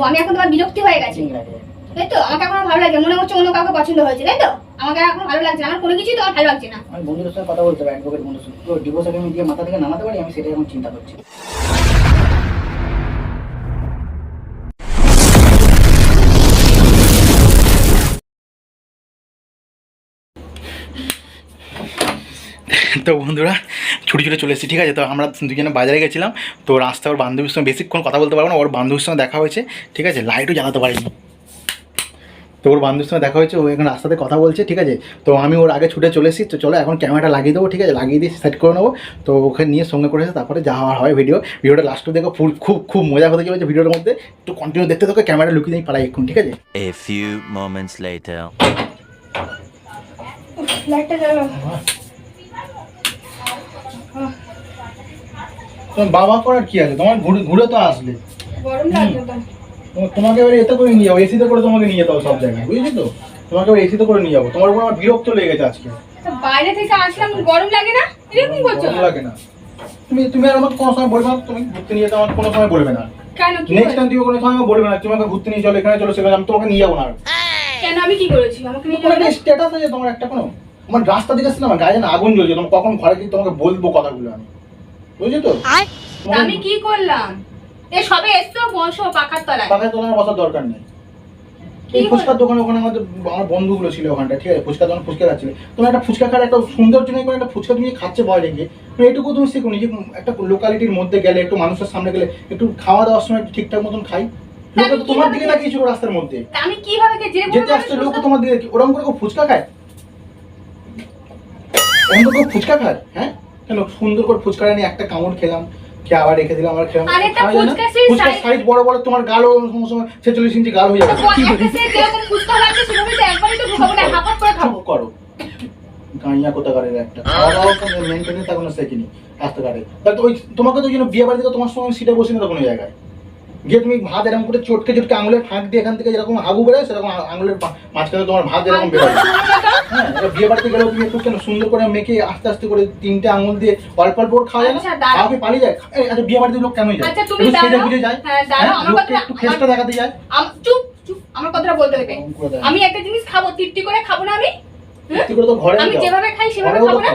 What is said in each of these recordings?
আমি এখন তোমার বিরক্তি হয়ে গেছি, তাই তো? আমাকে এখন ভালো লাগে, মনে হচ্ছে অন্য কাউকে পছন্দ হয়েছে, তাই তো? আমাকে এখন ভালো লাগছে না, আমার কোনো কিছুই তোমার ভালো লাগছে না। আমি বন্ধুদের সাথে কথা বলতে পারি, অ্যাডভোকেট বন্ধুর সাথে, তো ডিভোর্স এগ্রিমেন্ট দিয়ে মাথা থেকে নামাতে পারি, আমি সেটাই এখন চিন্তা করছি। তো বন্ধুরা ছুটি ছুটে চলে এসেছি, ঠিক আছে। তো আমরা দুজনে বাজারে গেছিলাম, তো রাস্তা ওর বান্ধবীর সঙ্গে বেশিক্ষণ কথা বলতে পারবো না, ওর বান্ধবীর সঙ্গে দেখা হয়েছে, ঠিক আছে। লাইটও জ্বালাতে পারিনি, তো ওর বান্ধবীর সঙ্গে দেখা হয়েছে, ও এখন রাস্তাতে কথা বলছে, ঠিক আছে। তো আমি ওর আগে ছুটে চলে এসেছি, তো চলো এখন ক্যামেরাটা লাগিয়ে দেবো, ঠিক আছে, লাগিয়ে দিয়ে সেট করে নেবো। তো ওখানে নিয়ে সঙ্গে করে এসে তারপরে যা হয় ভিডিওটা লাস্টে দেখো, খুব খুব মজা হতে চলেছে ভিডিওর মধ্যে। তো কন্টিনিউ দেখতে থাকো, ক্যামেরা লুকিয়ে দিয়ে পালাই এখন, ঠিক আছে। A few moments later. লাইটটা জ্বালো। তোমার বাবা করার কি আছে, তোমার ঘুরে তো আসলে গরম লাগছে তো। তোমাকে এবার এতে করে নিয়ে যাবো, এসিতে করে তোমাকে নিয়ে যেতে হবে সব জায়গায়, বুঝলি তো? তোমাকে এবার এসিতে করে নিয়ে যাবো, তোমার উপর আমার বিরক্ত লেগে গেছে আজকে। তো বাইরে থেকে আসলাম, গরম লাগে না? এরকম করছো? গরম লাগে না? তুমি আর আমাকে কোনো সময় বলবে না, তুমি ঘুরতে নিয়ে যেতে আমার কোনো সময় বলবে না। কেন? কি নেক্সট টাইম তুমি কোনো সময় আমাকে বলবে না, তুমি আমাকে ঘুরতে নিয়ে চলো, এখানে চলো সেখানে, আমি তোমাকে নিয়ে যাবো না। কেন? আমি কি করেছি? আমাকে নিয়ে তোমার যাবে একটা স্ট্যাটাস আছে, তোমার একটা কোনো, আমার রাস্তা দিকে আসছে না, আমার গায়ে না আগুন জ্বলছে, তোমার কখন ঘরে গিয়ে তোমাকে বলবো কথাগুলো আমি, বুঝলি তো? আমি কি করলাম? এ সবে এসছো, বসো পাখার তলায়। পাখায় তোমার বসার দরকার নেই। এই ফুচকার দোকানে ওখানে আমার বন্ধুগুলো ছিল ওখানটা, ঠিক আছে, ফুচকা দোকান ফুচকা খাচ্ছিল। তোমার একটা ফুচকা খাওয়ার একটা সৌন্দর্য নেই, করে একটা ফুচকা তুমি খাচ্ছে ভয় লেগে, এইটুকু তুমি শিখুনি যে একটা লোকালিটির মধ্যে গেলে, একটু মানুষের সামনে গেলে একটু খাওয়া দাওয়ার সময় একটু ঠিকঠাক মতন খাই। লোক তো তোমার দিকে তাকিয়েছিল রাস্তার মধ্যে, আমি কিভাবে যেতে আসছে লোক তোমার দিকে, ওরকম করে ফুচকা খায়, এরকম করে ফুচকা খায়? হ্যাঁ, কেন সুন্দর করে ফুচকা নিয়ে একটা কামড় খেলাম, খেয়ে আবার রেখে দিলাম, আবার খেলাম। ফুচকা সাইজ বড় বড়, তোমার গালও 46 ইঞ্চি গাল হয়ে যাবে। করো গাইয়া কোথাকারের একটা, খাওয়া দাওয়া মেনটেনেন্স এখনো শেখিনি রাস্তাঘাটে। তাহলে ওই তোমাকে তো যেন বিয়ে বাড়িতে তোমার সঙ্গে সিটে বসে না কোনো জায়গায় গিয়ে তুমি ভাত এরকম করে চটকে চটকে আঙুলের ফাঁক দিয়ে এখান থেকে যেরকম হাগু বেরোয়, সেরকম আঙুলের মাঝখানে তোমার ভাত যেরকম বেরোয়। হ্যাঁ, বিয়ে বাড়িতে গেলেও তুমি একটু কেন সুন্দর করে মেখে আস্তে আস্তে করে 3টে আঙুল দিয়ে অল্প অল্প খাওয়া যায় না? কাউকে পালিয়ে যায়? আচ্ছা, বিয়ে বাড়িতে লোক কেমন যায়? সেটা বুঝে যায়, লোককে একটু ফেসটা দেখাতে যায়। চুপ চুপ, আমার কথাটা বলতে দেবে। আমি একটা জিনিস খাবো, তৃপ্তি করে খাবো না? আমি তৃপ্তি করে তো ঘরে আমি যেভাবে খাই সেভাবে খাবো না?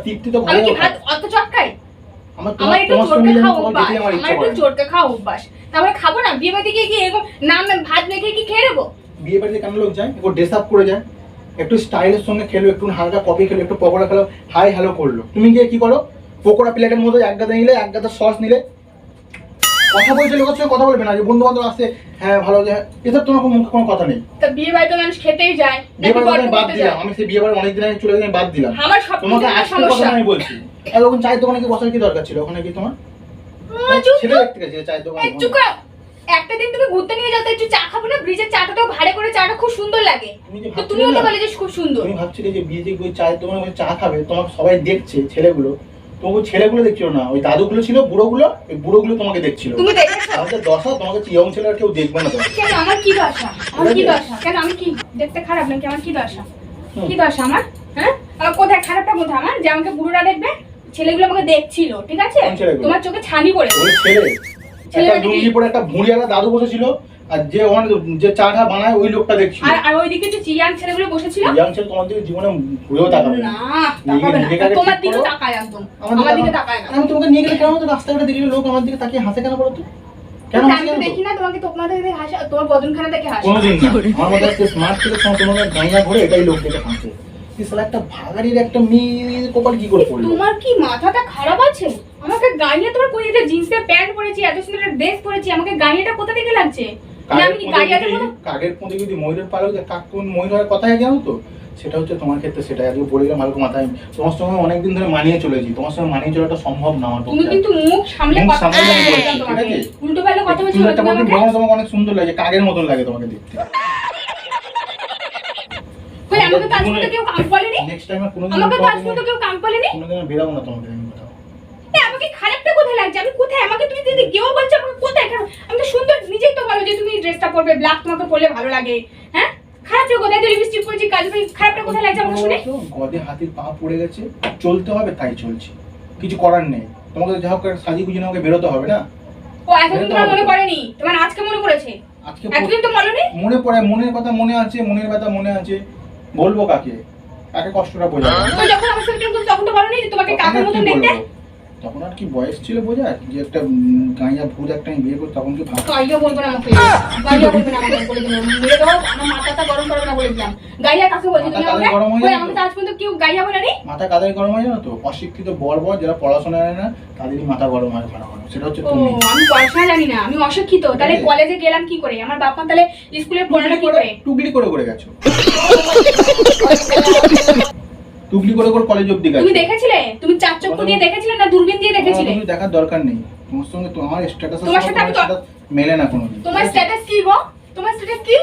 তৃপ্তি তো আমি ঘরে কি ভাত অত চট খাই? আমার একটু চটকে খাওয়া অভ্যাস, তারপরে খাবো না? বিয়ে বাড়িতে গিয়ে কি এরকম নাম ভাত মেখে কি খেয়ে নেবো? বিয়ে বাড়িতে কেন লোক যায়? একটু ড্রেস আপ করে যায়, একটু স্টাইলের সঙ্গে খেলো, একটু হালকা কফি খেলো, একটু পকোড়া খেলো, হাই হ্যালো করলো। তুমি গিয়ে কি করো? পকোড়া প্লেটের মধ্যে এক গাদা নিলে, এক গাদা সস নিলে, কথা বলছে, লোকের সঙ্গে কথা বলবে না, যে বন্ধু বান্ধব আসছে, হ্যাঁ ভালো, এসব তোমার মুখে কোনো কথা নেই। তা বিয়ে বাড়িতে মানুষ খেতেই যায়, বিয়ে বাড়ি বাদ দিলাম, আমি সেই বিয়ে বাড়ি অনেকদিন আগে চলে গেলাম, বাদ দিলাম। আমার সব তোমাকে আজকের কথা আমি বলছি, আর ওখানে চায়ের দোকানে কি বসার কি দরকার ছিল? ওখানে কি তোমার ছেলে দেখতে গেছে চায়ের দোকানে? একটা দিন তুমি ঘুরতে নিয়ে যাও, একটু চা খাবো না? ব্রিজের চাটা তো ভাড়ে করে, চাটা খুব সুন্দর লাগে, তো তুমিও তো বলে যে খুব সুন্দর। তুমি ভাবছিলে যে বিয়ে যে ওই চায়ের দোকানে চা খাবে, তোমাকে সবাই দেখছে ছেলেগুলো, তো ওই ছেলেগুলো দেখছিল না, ওই দাদুগুলো ছিল, বুড়োগুলো, ওই বুড়োগুলো তোমাকে দেখছিল। তুমি দেখেছো? আমাদের দশা, তোমাকে ইয়ং ছেলে আর কেউ দেখবে না। কেন? আমার কি দশা? আমার কি দশা? কেন আমি কি দেখতে খারাপ নাকি? আমার কি দশা? কি দশা আমার? হ্যাঁ, আমার কোথায় খারাপটা কোথায় আমার? যে আমাকে বুড়োরা দেখবে? ছেলেগুলো আমাকে দেখছিল, ঠিক আছে? তোমার চোখে ছানি পড়ে। ওই ছেলে একটা লুঙ্গি পরে একটা ভুঁড়িয়ালা দাদু বসেছিল, আর যে ওখানে যে চাটা বানায় ওই লোকটা দেখছিল, আর ওইদিকে যে ইয়াং ছেলেগুলো বসেছিল। ইয়াং ছেলে তোমার দিকে জীবনে ঘুরেও তাকাবে না, তাকাবে না। তোমার দিকে তাকায় একদম, আমার দিকে তাকায় না। আমি তোমাকে নিয়ে গেলে কেন রাস্তাঘাটে দেখলে লোক আমার দিকে তাকিয়ে হাসে কেন বলো তো? কেন আমি তো দেখি না তোমাকে, তোমাদের দেখে হাসে, তোমার বদনখানা দেখে হাসে। কোনোদিন না। আমার মধ্যে একটা স্মার্ট ছেলে তোমাকে গাইয়া ঘুরে, এটাই লোক দেখে হাসে। শালা একটা ভাগাড়ির একটা মেয়ে কপাল কি করে পড়লো? তোমার কি মাথাটা খারাপ আছে? আমাকে গাইয়া, তোমার কই যে জিন্সের প্যান্ট পরেছি, এত সুন্দর একটা ড্রেস পরেছি, আমাকে গাইয়াটা কোথা থেকে লাগছে? আমি কি গাইয়াতে বলো? কাগের মধ্যে যদি ময়ূরের পালক, কাক কোন ময়ূরের কথাই জানো তো? সেটা হচ্ছে তোমার ক্ষেত্রে, সেটা আজকে বলে গেলাম ভালো মাথায়। তোমার সঙ্গে অনেকদিন ধরে মানিয়ে চলেছি, তোমার সঙ্গে মানিয়ে চলাটা সম্ভব না আমার পক্ষে। তুমি কিন্তু মুখ সামলে কথা বলছো, ঠিক আছে? উল্টো পাল্টা কথা বলছো। তোমাকে অনেক সুন্দর লাগে, কাগের মতন লাগে তোমাকে দেখতে। কই আমাকে কাজ করতে কেউ কাম বলেনি? নেক্সট টাইম কোনোদিন আমাকে কাজ করতে কেউ কাম বলেনি? কোনোদিন বেরাবো না তোমাকে আমি কথা। আমাকে খারাপটা কোথায় লাগছে? আমি কোথায়? আমাকে তুমি যদি কেউ বলছো আমাকে কোথায় খারাপ? আমি তো সুন্দর, নিজেই তো বলো যে তুমি ড্রেসটা পরবে ব্ল্যাক, তোমাকে পরলে ভালো লাগে। হ্যাঁ, খারাপটা কোথায়? লিপস্টিক পরেছি, কাজ করি, খারাপটা কোথায় লাগছে আমাকে শুনে? গদে হাতির পা পড়ে গেছে, চলতে হবে, তাই চলছে, কিছু করার নেই। তোমাকে যা হোক সাজি গুজিয়ে আমাকে বেরোতে হবে না? ও ও এতদিন তোমার মনে পড়েনি, তোমার আজকে মনে পড়েছে? আজকে এতদিন তো বলোনি। মনে পড়ে, মনের কথা মনে আছে, মনের কথা মনে আছে, বলবো কাকে? কাকে কষ্টটা বোঝাবো? তো যখন আমার সাথে প্রেম করছো তখন তো বলোনি যে তোমাকে কাকের মতন দেখতে? তখন আর কি বয়স ছিল বোঝার যে একটা গাঁয়া ভূত একটা আমি বিয়ে করি, তখন কি ভাব? গাইয়া বলবে না আমাকে, গাইয়া বলবে না আমাকে, বলে দিলাম মেরে দাও, আমার মাথাটা গরম করবে না বলে দিলাম। গাইয়া কাকে বলছো তুমি মাথা আমাকে? গরম হয়ে ওই যাবে আমাকে তো আজ পর্যন্ত কেউ গাইয়া বলেনি। মাথা কাদের গরম হয় জানো তো? অশিক্ষিত বর যারা পড়াশোনা জানে না তাদেরই মাথা গরম হয় ঘন ঘন। সেটা হচ্ছে ও তুমি। আমি পড়াশোনা জানি না, আমি অশিক্ষিত, তাহলে কলেজে গেলাম কি করে? আমার বাপ মা তাহলে স্কুলে পড়ানো কি করে? টুকলি করে করে গেছো, টুকলি করে করে কলেজ অবধি গেছো। তুমি দেখেছিলে? তুমি চার চক্ষু দিয়ে দেখেছিলে না দূরবীন দিয়ে দেখেছিলে? তুমি দেখার দরকার নেই, তোমার সঙ্গে তোমার স্ট্যাটাস তোমার সাথে আমি মেলে না কোনোদিন। তোমার স্ট্যাটাস কি গো? তোমার স্ট্যাটাস কি?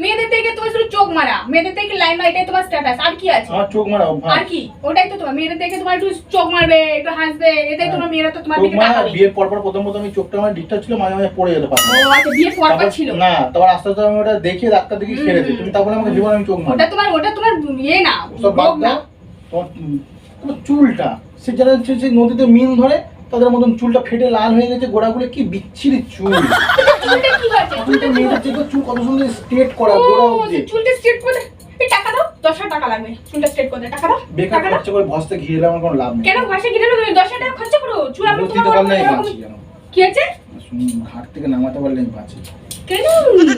মেয়েদের থেকে তুমি শুধু চোখ মারা, মেয়েদের থেকে লাইন মারা, এটাই তোমার স্ট্যাটাস। আর কি আছে? আমার চোখ মারা অভ্যাস। আর কি? ওটাই তো তোমার মেয়েদের থেকে তোমার একটু চোখ মারবে, একটু হাসবে, এটাই তোমার মেয়েরা তো তোমার চোখ দিকে মারা। তাকাবে। বিয়ের পর পর প্রথম আমি চোখটা আমার ডিস্টার্ব ছিল, মাঝে মাঝে পড়ে যেতে ও পারতাম। আচ্ছা, বিয়ে পর পর ছিল না, তারপর আস্তে আস্তে আমি ওটা দেখে ডাক্তার দেখে ছেড়েছি। তুমি তারপরে আমাকে জীবন আমি চোখ মারি। ওটা তোমার ইয়ে না, সব বাদ রোগ না। দাও। তোমার চুলটা সে যারা সেই নদীতে মিন ধরে তাদের মতন চুলটা ফেটে লাল হয়ে গেছে, গোড়াগুলো কি বিচ্ছিরি চুল। চুলটা কি হয়েছে? চুলটা মেয়েদের চেয়ে চুল কত সুন্দর স্ট্রেট করা, গোড়া ও, অবধি। চুলটা স্ট্রেট করে এই টাকা দাও, 10,000 টাকা লাগবে চুলটা স্ট্রেট করতে। টাকা দাও, বেকার টাকা দাও। খরচা করে ভস্তে ঘিরে আমার কোনো লাভ নেই। কেন ভাষা গিরে তুমি 10,000 টাকা খরচা করো? চুল আমি বুঝতে তো পারলে আমি বাঁচি কেন? কি আছে? ঘাট থেকে নামাতে পারলে আমি বাঁচি। কেন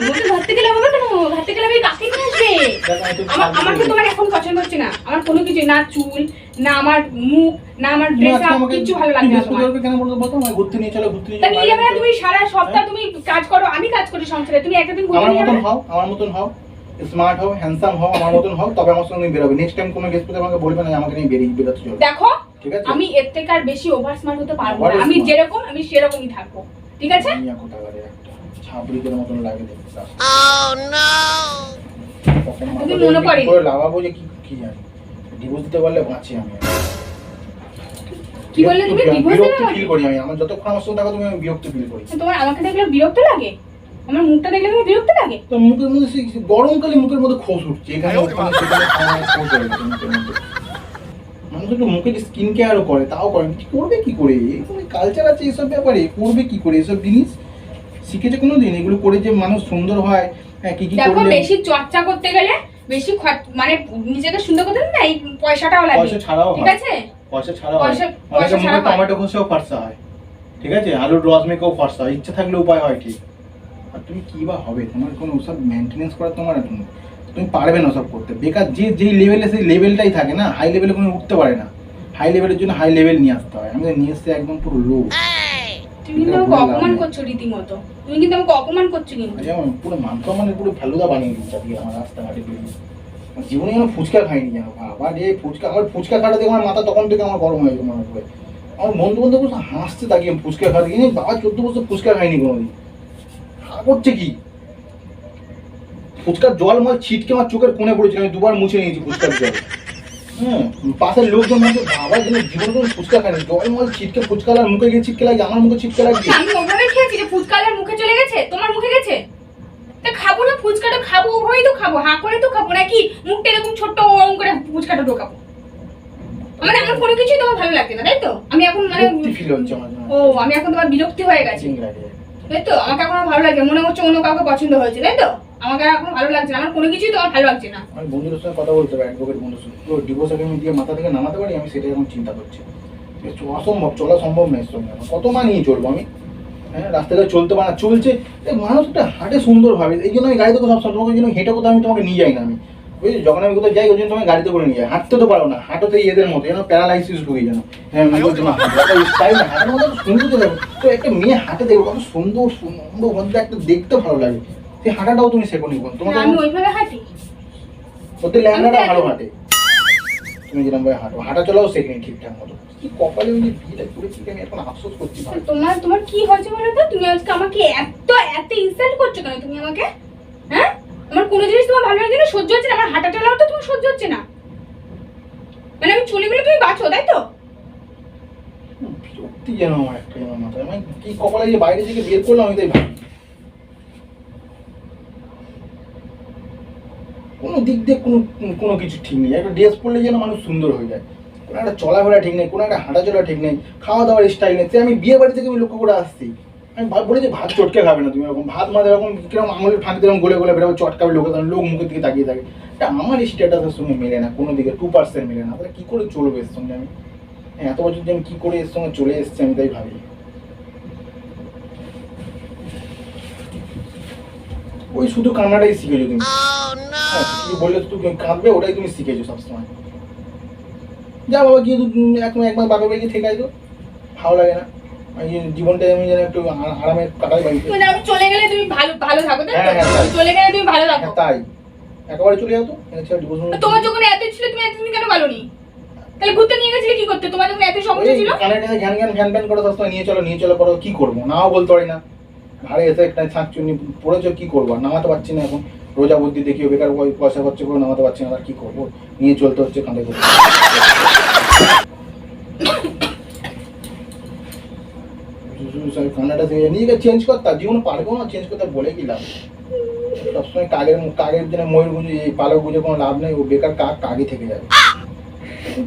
ওকে ধরতে গেলে হবে? কেন ধরতে গেলে আমি কাকে নিয়ে আসবে? আমাকে তোমার এখন পছন্দ হচ্ছে না, আমার কোনো কিছু না, চুল না, আমার মুখ না, আমার ড্রেস আপ কিছু ভালো লাগছে না তোমার। কেন বলতো বলতো আমায় ঘুরতে নিয়ে চলো, ঘুরতে নিয়ে তা চলো। নিয়ে যাবে না? তুমি সারা সপ্তাহ তুমি কাজ করো, আমি কাজ করি সংসারে, তুমি একটা দিন ঘুরতে আমার নিয়ে মতন যাবে? হও, আমার মতন হও, স্মার্ট হও, হ্যান্ডসাম হও, আমার মতন হও, তবে আমার সঙ্গে বেরোবে। নেক্সট টাইম কোনো গেস্ট পেতে আমাকে বলবে না যে আমাকে নিয়ে বেরোতে চলো। দেখো ঠিক আছে? আমি এর থেকে আর বেশি ওভার স্মার্ট হতে পারবো Over না, আমি smart? যেরকম আমি সেরকমই থাকবো, ঠিক আছে? মিয়া কোথাকারে একটা ছাবড়িদের মতন লাগে দেখতে। তুমি মনে করেনি? লাগাবো যে কি জানি, ডিভোর্স দিতে পারলে বাঁচি আমি। কি বললে তুমি? ডিভোর্স বিরক্তি দেবে? ফিল করি আমি, আমার যতক্ষণ আমার সঙ্গে থাকো তুমি আমি বিরক্তি ফিল করি। তোমার আমাকে দেখলে বিরক্ত লাগে? আমার মুখটা দেখলে তোমার বিরক্ত লাগে? তো মুখের মধ্যে সেই গরমকালে মুখের মধ্যে খোস উঠছে, এখানে ওখানে সেখানে খোস হয়ে গেছে মুখের মধ্যে। মানুষ একটু মুখের স্কিন কেয়ারও করে, তাও করে কি করবে কি করে? কালচার আছে এসব ব্যাপারে, করবে কি করে এসব জিনিস? শিখেছে কোনোদিন এগুলো করে যে মানুষ সুন্দর হয়? হ্যাঁ, কি কি দেখো করলে বেশি চর্চা করতে গেলে বেশি মানে নিজেকে সুন্দর করতে না, এই পয়সাটাও লাগে, পয়সা ছাড়াও ঠিক হয়, আছে? পয়সা ছাড়াও হয়। পয়সা অনেকে মুখে ছাড়া হয়। টমেটো ঘষেও ফর্সা হয়, ঠিক আছে? আলুর রস মেখেও ফর্সা হয়, ইচ্ছা থাকলে উপায় হয় ঠিক। আর তুমি কি বা হবে? তোমার কোনো ওসব মেনটেনেন্স করা তোমার তুমি পারবে না ওসব করতে। বেকার যেই লেভেলে সেই লেভেলটাই থাকে না, হাই লেভেলে কোনো উঠতে পারে না। হাই লেভেলের জন্য হাই লেভেল নিয়ে আসতে হয়। আমি নিয়ে এসে একদম পুরো লো। তুমি কিন্তু আমাকে অপমান করছো রীতিমতো, তুমি কিন্তু আমাকে অপমান করছো কিন্তু। যেমন পুরো মাংস মানে পুরো ফেলুদা বানিয়ে দিচ্ছে আজকে আমার রাস্তাঘাটে বেরিয়ে। জীবনে যেন ফুচকা খাইনি যেন, বাবা রে ফুচকা। আমার ফুচকা খাটা দেখে আমার মাথা তখন থেকে আমার গরম হয়েছে মনে করে। আমার বন্ধু বান্ধব হাসতে থাকি আমি ফুচকা খাওয়া দেখি, বাবা 14 বছর ফুচকা খাইনি কোনোদিন। করছে কি? ফুচকার জল মাল ছিটকে আমার চোখের কোণে পড়েছিল, আমি দুবার মুছে নিয়েছি ফুচকার জল। হ্যাঁ, পাশের লোকজন বলছে বাবা যেন জীবনে কোনো ফুচকা খায়নি, জল মাল ছিটকে ফুচকালার মুখে গিয়ে ছিটকে লাগে, আমার মুখে ছিটকে লাগছে। আমি ওভাবে খেয়েছি যে ফুচকালার মুখে চলে গেছে, তোমার মুখে গেছে? তা খাবো না ফুচকাটা, খাবো ওভাবেই তো খাবো, হাঁ করে তো খাবো, নাকি মুখটা এরকম ছোট্ট ওরকম করে ফুচকাটা ঢোকাবো? মানে আমার কোনো কিছুই তোমার ভালো লাগছে না, তাই তো? আমি এখন মানে ফিল হচ্ছে আমার। ও আমি এখন তোমার বিরক্তি হয়ে গেছি, তাই তো? আমাকে এখন আর ভালো লাগছে, মনে হচ্ছে অন্য কাউকে পছন্দ হয়েছে, তাই তো? আমাকে আর এখন ভালো লাগছে না, আমার কোনো কিছুই তোমার ভালো লাগছে না। আমি বন্ধুদের সঙ্গে কথা বলতে পারি, অ্যাডভোকেট বন্ধুর সঙ্গে, তো ডিভোর্স আমি দিয়ে মাথা থেকে নামাতে পারি, আমি সেটাই এখন চিন্তা করছি। অসম্ভব, চলা সম্ভব নয় সঙ্গে। কত মানিয়ে চলবো আমি? হ্যাঁ, রাস্তায় চলতে পারা চলছে। মানুষ একটা হাঁটে সুন্দরভাবে, এই জন্য আমি গাড়িতে সব তোমাকে জন্য হেঁটে কোথাও আমি তোমাকে নিয়ে যাই না। আমি বুঝলি, যখন আমি কোথাও যাই ওই জন্য তোমাকে গাড়িতে করে নিয়ে যাই। হাঁটতে তো পারো না, হাঁটোতে এদের মতো যেন প্যারালাইসিস ঢুকে যেন। হ্যাঁ, আমি বলছি না স্টাইল না, হাঁটার মধ্যে সুন্দর তো যাবে। তো একটা মেয়ে হাঁটে দেখবো কত সুন্দর সুন্দর মধ্যে একটা দেখতে ভালো লাগে, সেই হাঁটাটাও তুমি শেখনি কোন তোমাকে। আমি ওইভাবে হাঁটি? ওদের ল্যাংড়াটা ভালো হাঁটে, তুমি যেরকম ভাবে হাঁটো, হাঁটা চলাও শেখনি ঠিকঠাক মতো। কি কপালে আমি বিয়েটা করেছি, আমি এখন আফসোস করছি ভাই। তোমার কি হয়েছে বলো তো? তুমি আজকে আমাকে এত এত ইনসাল্ট করছো কেন তুমি আমাকে? হ্যাঁ, আমার কোনো জিনিস তোমার ভালো লাগে না, সহ্য হচ্ছে না, আমার হাঁটা চলাও তো তোমার সহ্য হচ্ছে না, মানে আমি চুলিগুলো তুমি বাঁচো, তাই তো? বিরক্তি যেন আমার একটা যেন মাথায়, আমি কি কপালে যে বাইরে থেকে বের করলাম আমি তাই ভাবি। কোনো দিক দিয়ে কোনো কিছু ঠিক নেই। একটা ড্রেস পরলে যেন মানুষ সুন্দর হয়ে যায়, কোনো একটা চলাফেরা ঠিক নেই, কোনো একটা হাঁটা চলা ঠিক নেই, খাওয়া দাওয়ার স্টাইল নেই। সে আমি বিয়ে বাড়ি থেকে আমি লক্ষ্য করে আসছি, আমি বলেছি ভাত চটকে খাবে না তুমি, এরকম ভাত মাঝে এরকম কিরকম আঙুলের ফাঁকি দিলাম গলে গলে বেরোবে চটকাবে, লোক মুখের দিকে তাকিয়ে থাকে। এটা আমার স্ট্যাটাসের সঙ্গে মেলে না, কোনো দিকে 2% মেলে না। তাহলে কি করে চলবে এর সঙ্গে আমি? এত বছর যে আমি কি করে এর সঙ্গে চলে এসেছি আমি তাই ভাবি। ওই শুধু কান্নাটাই শিখেছো তুমি, কি বললে তুমি কাঁদবে ওটাই তুমি শিখেছো সবসময়। যা বাবা গিয়ে একবার বাপের বাড়ি থেকে আইতো, ভালো লাগে না জীবনটা আমি যেন একটু আরামে কাটাই বাড়িতে। মানে আমি চলে গেলে তুমি ভালো থাকো, তাই হ্যাঁ, তো? চলে গেলে তুমি ভালো থাকো, তাই একেবারে চলে যাও তো। তোমার যখন এত ছিল তুমি এতদিন কেন ভালোনি? তাহলে ঘুরতে নিয়ে গেছিলে কি করতে? তোমার যখন এত সমস্যা ছিল কানে কানে ঘ্যান ঘ্যান করে সবসময় নিয়ে চলো করো, কি করবো? নাও বলতে পারি না, ভাড়ে এসে একটা ছাঁক চুনি পড়েছো, কি করবো? নামাতে পারছি না এখন, রোজা বুদ্ধি দেখিও বেকার পয়সা খরচ করে নামাতে পারছি না, আর কি করবো? নিয়ে চলতে হচ্ছে কাঁধে করে। কান্নাটা থেকে নিজেকে চেঞ্জ করতে জীবনে পারবো না চেঞ্জ করতে, বলে কি লাভ? সবসময় কাগের জন্য ময়ূর গুঁজে এই পালক গুঁজে কোনো লাভ নেই, ও বেকার কাগে থেকে যাবে।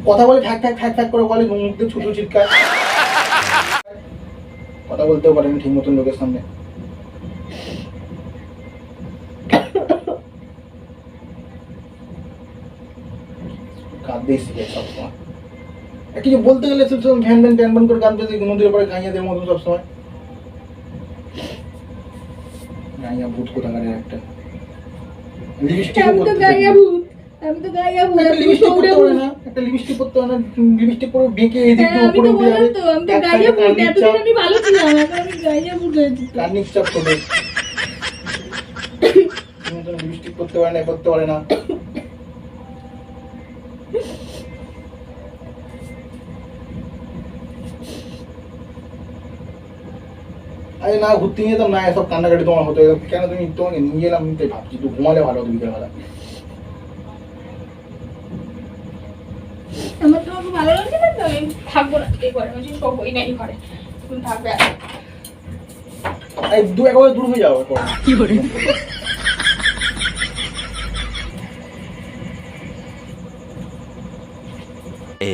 কথা বলে ঠ্যাক করে বলে, মুখ দিয়ে ছুটু চিৎকার, কথা বলতেও পারেন ঠিক মতন লোকের সামনে। কাঁদতেই শিখে সবসময়, কিছু বলতে গেলে সবসময় ভ্যান করে কাঁদতে নদীর পরে গাইয়াদের মতন সবসময়। গাইয়া ভূত কোথাকারের একটা লিপস্টিক পরতে হয় না, লিপস্টিক পরে বেঁকে এদিক দিয়ে উপরে উঠে যাবে, কার্নিক চাপ করে লিপস্টিক করতে পারে না। আরে না ঘুরতে নিয়ে যেতাম না, এসব কান্নাকাটি তোমার হতো, কেন তুমি তোমাকে নিয়ে গেলাম তাই ভাবছি, তুই ঘুমালে ভালো হতো বিকেলবেলা। আমার তোমাকে ভালো লাগছে না তো আমি থাকবো না এই ঘরে, আমি সব ওই নাই ঘরে তুমি থাকবে। এই একবার দূর হয়ে যাও কি করে।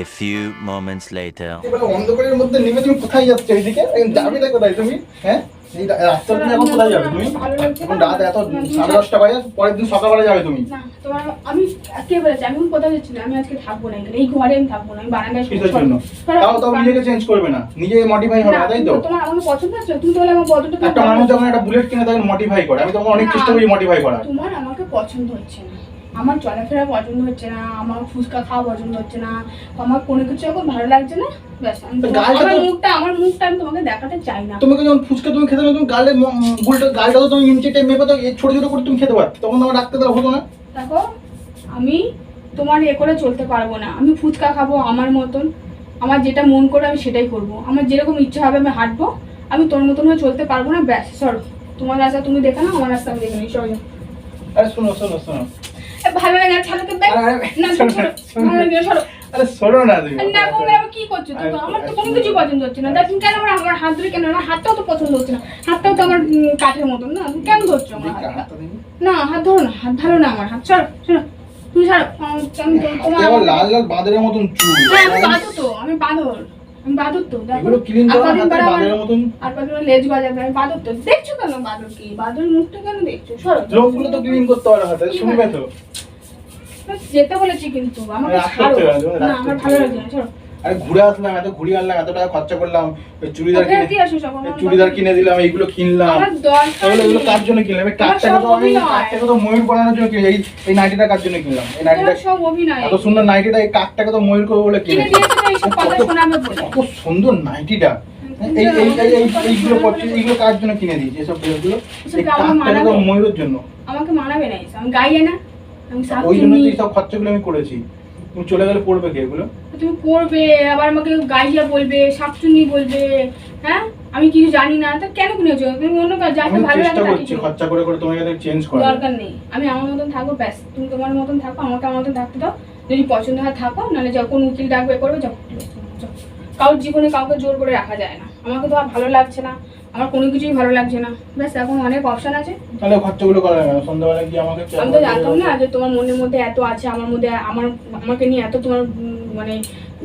A few moments later. অন্ধকারের মধ্যে নেমে তুমি কোথায় যাচ্ছ? এইদিকে যাবে না কোথায় তুমি? হ্যাঁ এই রাস্তার দিনে এখন কোথায় যাবে তুমি? এখন রাত এত 10:30 বাজে, পরের দিন সকালবেলা যাবে তুমি। না তোমার আমি কে বলেছি আমি কোথায় যাচ্ছি না, আমি আজকে থাকবো না এখানে, এই ঘরে আমি থাকবো না, আমি বারান্দায় শুয়ে জন্য তাও নিজেকে চেঞ্জ করবে না, নিজে মডিফাই হবে না, তাই তো? তোমার আমাকে পছন্দ আছে, তুমি তো বলে আমার পছন্দ। একটা মানুষ যখন একটা বুলেট কিনে তখন মডিফাই করে, আমি তখন অনেক চেষ্টা করি মডিফাই করার। তোমার আমাকে পছন্দ হচ্ছে না, আমার চলাফেরা পছন্দ হচ্ছে না, আমার ফুচকা খাওয়া পছন্দ হচ্ছে না, আমার কোনো কিছু এখন ভালো লাগছে না, ব্যাস আমার মুখটা আমি তোমাকে দেখাতে চাই না। তোমাকে যখন ফুচকা তুমি খেতে তুমি গালে গালটা তো তুমি ইঞ্চি টাইম মেপে তো ছোট ছোট করে তুমি খেতে পারতে, তখন তোমার রাখতে দেওয়া হতো না। দেখো আমি তোমার করে চলতে পারবো না, আমি ফুচকা খাবো আমার মতন, আমার যেটা মন করে আমি সেটাই করবো, আমার যেরকম ইচ্ছা হবে আমি হাঁটবো, আমি তোর মতন হয়ে চলতে পারবো না, ব্যাস সরো। তোমার রাস্তা তুমি দেখে না, আমার রাস্তা আমি দেখে নিই, সরো। আরে শোনো ভালো লাগে না, ছাড়ো তো ভালো লাগে না, সরো। আরে সরো না তুমি না বলে আমি কি করছো তুমি? আমার তো কোনো কিছু পছন্দ হচ্ছে না, দেখুন কেন আমার হাত ধরে কেন, আমার হাতটাও তো পছন্দ হচ্ছে না, হাতটাও তো আমার কাঠের মতন না, তুমি কেন ধরছো আমার হাত? না হাত ধরো না, হাত ভালো না আমার হাত, সরো তুমি সরো। তোমার লাল লাল বাঁদরের মতন চুল। আমি বাঁদর তো এগুলো ক্লিন করো না, হাতে বাঁদরের মতন আর পাশে লেজ গজাবে, আমি বাঁদর তো। দেখছো কেন বাঁদর কি? বাঁদর মুখটা কেন দেখছো? সরো। লোকগুলো তো ক্লিন করতে পারো হাতে, শুনবে তো? যেতে বলেছি কিন্তু আমাকে ছাড়ো না, আমার ভালো লাগছে না, সরো। আরে ঘুরে আসলাম, এত ঘুরে আনলাম, এত টাকা খরচা করলাম, চুড়িদার কিনে দিলাম, এইগুলো কিনলাম, এগুলো কার জন্য কিনলাম? এই কাঠটাকে তো ময়ূর বানানোর জন্য কিনলাম, এই নাইটিটা কার জন্য কিনলাম? এই নাইটিটা সব অভিনয়, এত সুন্দর নাইটিটা, এই কাঠটাকে তো ময়ূর করবো বলে কিনে কত সুন্দর নাইটিটা, এইগুলো পড়ছে, এইগুলো কার জন্য কিনে দিয়েছি? এসব ড্রেসগুলো এই কাঠটাকে তো ময়ূরের জন্য। আমাকে মানাবে না, আমি গাইয়ে না, আমি ওই জন্য তো এইসব খরচাগুলো আমি করেছি। তুমি চলে গেলে পড়বে কে এগুলো? তুমি পড়বে আবার আমাকে গাইয়া বলবে, শাকচুন্নি বলবে, হ্যাঁ আমি কিছু জানি না, তা কেন কিনেছো? তুমি অন্য কাজ যাকে ভালো লাগে চেষ্টা করছি খরচা করে করে তোমাকে চেঞ্জ করার। দরকার নেই, আমি আমার মতন থাকবো, ব্যাস। তুমি তোমার মতন থাকো, আমাকে আমার মতন থাকতে দাও, যদি পছন্দ হয় থাকো, নাহলে যাও কোন উকিল ডাকবে করবে, যাও। কারোর জীবনে কাউকে জোর করে রাখা যায় না, আমাকে তো আর ভালো লাগছে না, আমার কোনো কিছুই ভালো লাগছে না, ব্যাস। এখন অনেক অপশন আছে, তাহলে খরচাগুলো করা যাবে না। সন্ধ্যাবেলা কি আমাকে আমি তো জানতাম না যে তোমার মনের মধ্যে এত আছে, আমার মধ্যে আমাকে নিয়ে এত তোমার মানে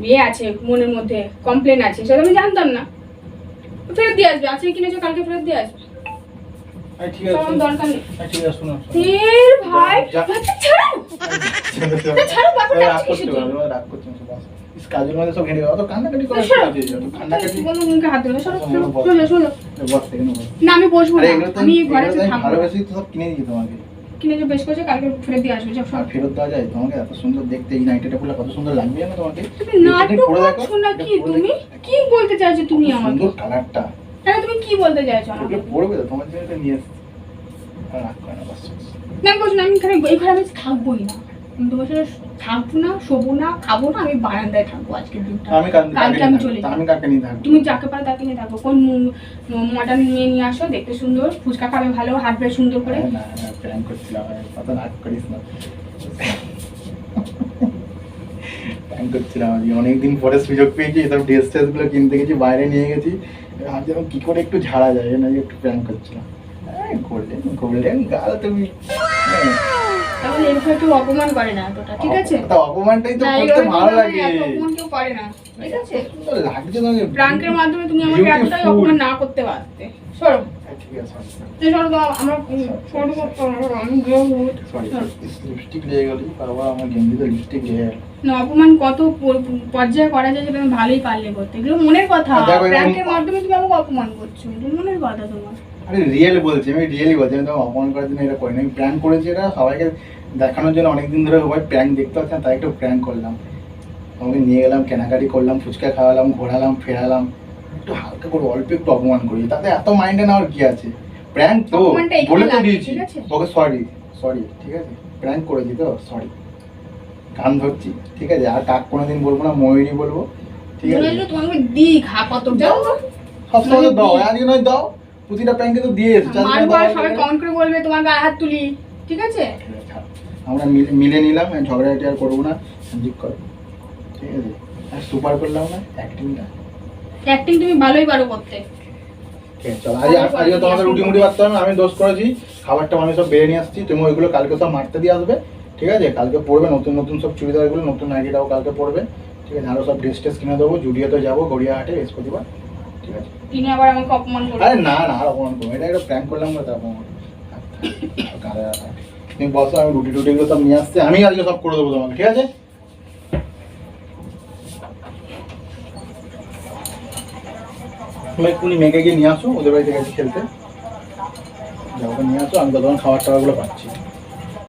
ইয়ে আছে, মনের মধ্যে কমপ্লেন আছে, সেটা আমি জানতাম না। ফেরত দিয়ে আসবে, আজকে কিনেছো কালকে ফেরত দিয়ে আসবে। আরে ঠিক আছে, আমার দরকার নেই। ঠিক আছে, শোনো তেল ভাই, যা। আচ্ছা ছাড়ো ছাড়ো, বাবা রাগ ডাকছি করতে শুধু। পারবে, রাগ করতে পারবে, বাস। ইস, কাজের মধ্যে সব ঘেটে অত কান্নাকাটি করে সরো। কান্নাকাটি বলো মুখে হাত দেবে, সরো আচ্ছা, সরো সরো সরো। বস থেকে নেবো। না আমি বসবো আরে না, এগুলো তো আমি ঘরে এগুলো তো আমি থাকবো। ভালোবেসেই তো সব কিনে দিই তোমাকে। কিনেছো বেশ করেছো, কালকে ফেরত দিয়ে আসবে, যাও আর সরো। ফেরত দেওয়া যায় তোমাকে? এত সুন্দর দেখতে এই নাইটিটা পরলে কত সুন্দর লাগবে না তোমাকে? তুমি এটা নাটক পরে দেখো, করছো না এটা কি? পরে তুমি দেখো। কি বলতে চাইছো তুমি কত আমাকে? সুন্দর কালারটা। তাহলে তুমি কি বলতে চাইছো আমাকে? এগুলো পরবে তো, তোমার জন্য এটা নিয়ে এসেছি। আর রাগ করে না, বাস। না আমি বলছি না, আমি এখানে এই ঘরে আমি থাকবোই না, আমি তোমার সাথে থাকবো না, শোবো না, খাবো না, আমি বারান্দায় থাকবো আজকের দিনটা। আমি কালকে কালকে আমি চলে যাবো। আমি কাকে নিয়ে থাকবো? তুমি যাকে পারো তাকে নিয়ে থাকবো। কোন মডার্ন নিয়ে আসো, দেখতে সুন্দর, ফুচকা খাবে ভালো, হাঁটবে সুন্দর করে। না না, প্র্যাঙ্ক করছিলাম, কত রাগ করিস না। প্র্যাঙ্ক করছিলাম আজকে, অনেকদিন পরে সুযোগ পেয়েছি, এসব ড্রেস ট্রেসগুলো কিনতে গেছি, বাইরে নিয়ে গেছি, ভাবছিলাম কি করে একটু ঝাড়া যায়, না একটু প্র্যাঙ্ক করছিলাম। গোল্ডেন গোল্ডেন গাল তুমি। তাহলে এরকম একটু অপমান করে না এতটা, ঠিক আছে? তা অপমানটাই তো না, করতে এইভাবে ভালো তোমাকে লাগে। এত অপমান কেউ করে না, ঠিক আছে? সুন্দর লাগছে তোমাকে। প্রাঙ্কের মাধ্যমে তুমি আমাকে এতটাই Beautiful. অপমান না করতে পারতে। সরো ঠিক আছে, সরো তো, আমরা সরো করতে আমি গিয়ে সরি, লিপস্টিক লেগে গেল বাবা, আমার গেঞ্জিতে লিপস্টিক লেগে গেল। না, অপমান কত পর্যায়ে করা যায় সেটা তুমি ভালোই পারলে করতে। এগুলো মনের কথা, আর দেখো, প্র্যাঙ্কের মাধ্যমে তুমি আমাকে অপমান করছো, এটা মনের কথা তোমার। আরে রিয়েল বলছি, আমি রিয়েলি বলছি, আমি তোমাকে অপমান করার জন্য এটা করিনি, আমি প্র্যাঙ্ক করেছি, এটা সবাইকে দেখানোর জন্য। অনেকদিন ধরে সবাই প্র্যাঙ্ক দেখতে পাচ্ছে না, তাই একটু প্র্যাঙ্ক করলাম। তোমাকে নিয়ে গেলাম, কেনাকাটি করলাম, ফুচকা খাওয়ালাম, ঘোরালাম, ফেরালাম, একটু হালকা করে অল্প একটু অপমান করি, তাতে এত মাইন্ডে নেওয়ার কি আছে? প্র্যাঙ্ক তো অপমানটা এখানে বলে তো লাগে, দিয়েছি ঠিক আছে? ওকে, সরি সরি, ঠিক আছে, প্র্যাঙ্ক করেছি তো, সরি, কান ধরছি, ঠিক আছে? আর কাক কোনোদিন বলবো না, ময়ূরই বলবো, ঠিক আছে? তোমাকে দিই খা কত যাও, সবসময় তো দাও, আজকে নয় দাও, প্রতিটা প্র্যাঙ্কে তো দিয়ে এসেছো। মারবো আর সবাই কমেন্ট করে বলবে তোমার গায়ে হাত তুলি, ঠিক আছে? আমরা মিলে নিলাম, ঝগড়াঝাটি আর করবো না, জিপ করো, ঠিক আছে? আর সুপার করলাম না অ্যাক্টিংটা। অ্যাক্টিং তুমি ভালোই পারো করতে। ঠিক আছে, চলো আজকে তোমাদের রুটি মুটি বাড়তে হবে, আমি দোষ করেছি, খাবারটা আমি সব বেড়ে নিয়ে আসছি, তুমি ওইগুলো কালকে সব মারতে দিয়ে আসবে, ঠিক আছে? কালকে পড়বে নতুন নতুন সব চুড়িদারগুলো, নতুন নাইটিটাও কালকে পড়বে, ঠিক আছে? আরও সব ড্রেস টেস কিনে দেবো, জুডিওতে যাবো গড়িয়াহাটে বৃহস্পতিবার, ঠিক আছে? তিনি আবার আমাকে অপমান করবে। আরে না না, আর অপমান করবো, এটা একটা প্র্যাঙ্ক করলাম না, তারপর তুমি বসো, আমি রুটি টুটিগুলো সব নিয়ে আসছি, আমি আজকে সব করে দেবো তোমাকে, ঠিক আছে? তুমি এক্ষুনি মেয়েকে গিয়ে নিয়ে আসো, ওদের বাড়িতে গেছি খেলতে, যাও, নিয়ে আসো, আমি তো তোমার খাবার টাবারগুলো পাচ্ছি।